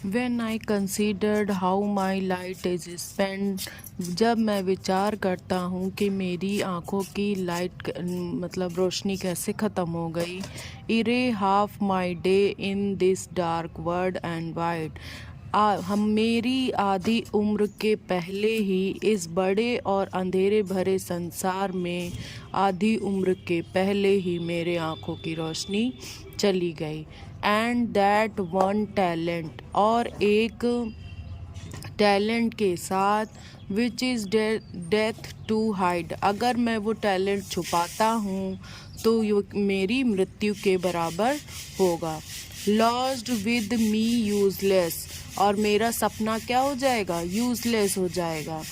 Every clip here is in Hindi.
When I considered how my light is spent, जब मैं विचार करता हूँ कि मेरी आँखों की लाइट मतलब रोशनी कैसे ख़त्म हो गई। Ere half my day in this dark world and wide. हम मेरी आधी उम्र के पहले ही इस बड़े और अंधेरे भरे संसार में आधी उम्र के पहले ही मेरे आँखों की रोशनी चली गई। एंड दैट वन टैलेंट, और एक टैलेंट के साथ which is death to hide. अगर मैं वो टैलेंट छुपाता हूँ तो ये मेरी मृत्यु के बराबर होगा। लॉस्ट विद मी यूज़लेस, और मेरा सपना क्या हो जाएगा? यूज़लेस हो जाएगा।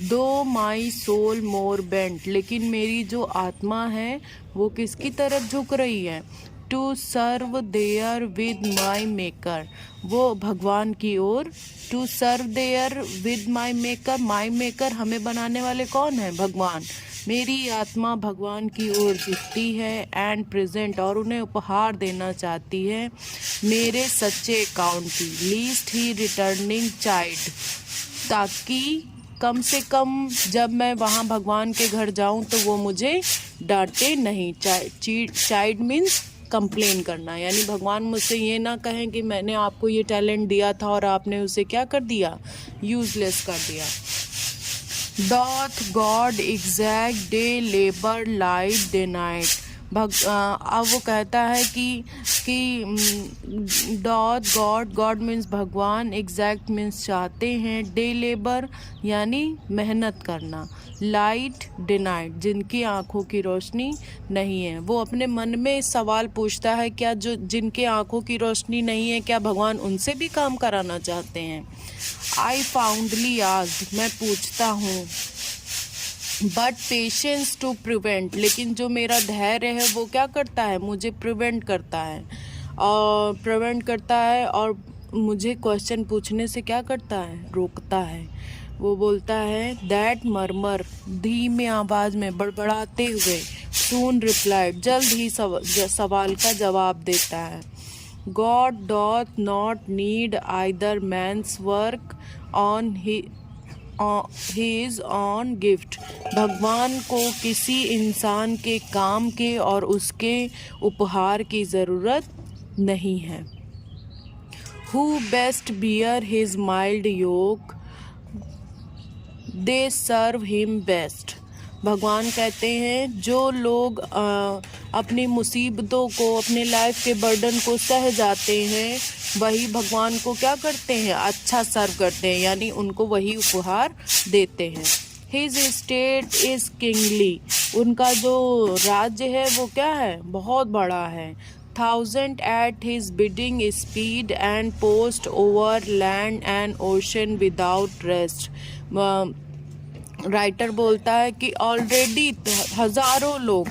दो माई सोल मोर बेंट, लेकिन मेरी जो आत्मा है वो किसकी तरफ झुक रही है? To serve therewith my maker, वो भगवान की ओर। To serve therewith my maker हमें बनाने वाले कौन है? भगवान। मेरी आत्मा भगवान की ओर झुकती है एंड प्रेजेंट, और उन्हें उपहार देना चाहती है मेरे सच्चे अकाउंट की। लीस्ट ही रिटर्निंग चाइल्ड, ताकि कम से कम जब मैं वहाँ भगवान के घर जाऊँ तो वो मुझे डांटे नहीं। चाइल्ड मीन्स कंप्लेन करना, यानी भगवान मुझसे ये ना कहें कि मैंने आपको ये टैलेंट दिया था और आपने उसे क्या कर दिया? यूज़लेस कर दिया। Doth God exact day labour light day night. अब वो कहता है कि गॉड मीन्स भगवान, एग्जैक्ट मीन्स चाहते हैं, डे लेबर यानी मेहनत करना, लाइट डे नाइट जिनकी आँखों की रोशनी नहीं है। वो अपने मन में सवाल पूछता है, क्या जो जिनके आँखों की रोशनी नहीं है, क्या भगवान उनसे भी काम कराना चाहते हैं? आई फाउंडली आस्क्ड, मैं पूछता हूँ। बट पेशेंस टू प्रिवेंट, लेकिन जो मेरा धैर्य है वो क्या करता है? मुझे प्रिवेंट करता है और मुझे क्वेश्चन पूछने से क्या करता है? रोकता है। वो बोलता है दैट मरमर, धीमी आवाज़ में बड़बड़ाते हुए, सून रिप्लाइड, जल्द ही सवाल का जवाब देता है। God doth not need either man's work on his own gift, भगवान को किसी इंसान के काम के और उसके उपहार की ज़रूरत नहीं है। Who best bear his mild yoke, they serve him best. भगवान कहते हैं जो लोग अपनी मुसीबतों को, अपने लाइफ के बर्डन को सह जाते हैं, वही भगवान को क्या करते हैं? अच्छा सर्व करते हैं, यानी उनको वही उपहार देते हैं। हिज स्टेट इज किंगली, उनका जो राज्य है वो क्या है? बहुत बड़ा है। 1000 at his bidding speed and post over land and ocean without rest। Writer बोलता है कि ऑलरेडी हजारों लोग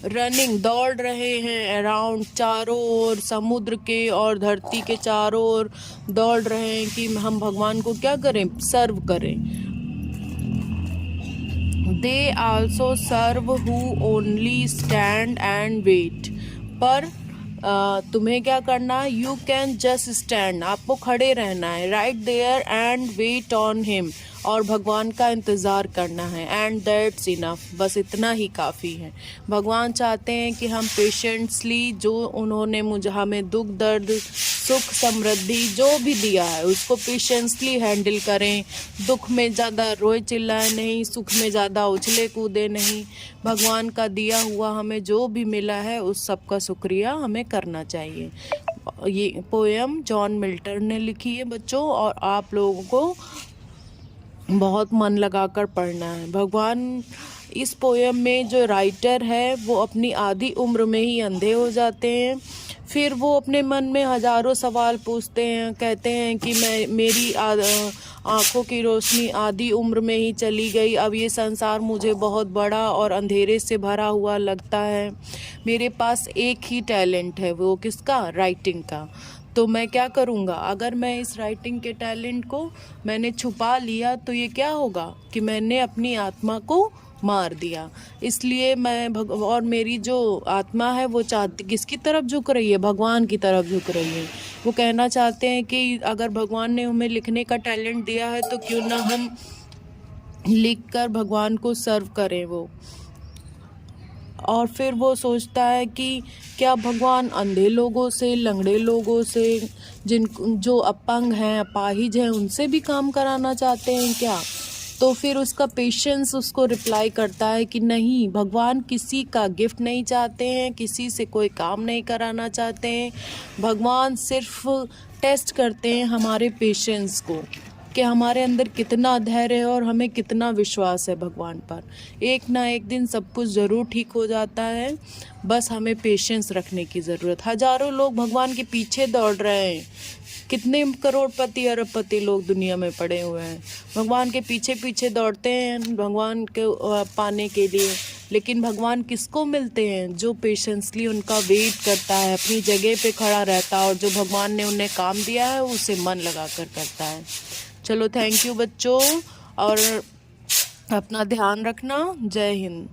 रनिंग, दौड़ रहे हैं अराउंड, चारों ओर समुद्र के और धरती के चारों ओर दौड़ रहे हैं कि हम भगवान को क्या करें? सर्व करें। They also serve who only stand and wait, पर तुम्हें क्या करना है? यू कैन जस्ट स्टैंड, आपको खड़े रहना है, right there and wait on him, और भगवान का इंतज़ार करना है। एंड दैट्स इनफ, बस इतना ही काफ़ी है। भगवान चाहते हैं कि हम पेशेंटली, जो उन्होंने हमें दुख दर्द सुख समृद्धि जो भी दिया है उसको पेशेंसली हैंडल करें। दुख में ज़्यादा रोए चिल्लाए नहीं, सुख में ज़्यादा उछले कूदे नहीं। भगवान का दिया हुआ हमें जो भी मिला है उस सब का शुक्रिया हमें करना चाहिए। ये पोएम जॉन मिल्टन ने लिखी है बच्चों, और आप लोगों को बहुत मन लगाकर पढ़ना है। भगवान, इस पोएम में जो राइटर है वो अपनी आधी उम्र में ही अंधे हो जाते हैं। फिर वो अपने मन में हजारों सवाल पूछते हैं, कहते हैं कि मेरी आँखों की रोशनी आधी उम्र में ही चली गई, अब ये संसार मुझे बहुत बड़ा और अंधेरे से भरा हुआ लगता है। मेरे पास एक ही टैलेंट है, वो किसका? राइटिंग का। तो मैं क्या करूँगा? अगर मैं इस राइटिंग के टैलेंट को मैंने छुपा लिया तो ये क्या होगा कि मैंने अपनी आत्मा को मार दिया। इसलिए मैं और मेरी जो आत्मा है वो चाहती किसकी तरफ झुक रही है? भगवान की तरफ झुक रही है। वो कहना चाहते हैं कि अगर भगवान ने हमें लिखने का टैलेंट दिया है तो क्यों ना हम लिख कर भगवान को सर्व करें वो। और फिर वो सोचता है कि क्या भगवान अंधे लोगों से, लंगड़े लोगों से, जो अपंग हैं, अपाहिज हैं, उनसे भी काम कराना चाहते हैं क्या? तो फिर उसका पेशेंस उसको रिप्लाई करता है कि नहीं, भगवान किसी का गिफ्ट नहीं चाहते हैं, किसी से कोई काम नहीं कराना चाहते हैं। भगवान सिर्फ टेस्ट करते हैं हमारे पेशेंस को कि हमारे अंदर कितना धैर्य है और हमें कितना विश्वास है भगवान पर। एक ना एक दिन सब कुछ ज़रूर ठीक हो जाता है, बस हमें पेशेंस रखने की ज़रूरत। हजारों लोग भगवान के पीछे दौड़ रहे हैं, कितने करोड़पति अरबपति लोग दुनिया में पड़े हुए हैं, भगवान के पीछे पीछे दौड़ते हैं भगवान के पाने के लिए। लेकिन भगवान किसको मिलते हैं? जो पेशेंसली उनका वेट करता है, अपनी जगह पे खड़ा रहता है और जो भगवान ने उन्हें काम दिया है उसे मन लगा कर करता है। चलो, थैंक यू बच्चों, और अपना ध्यान रखना। जय हिंद।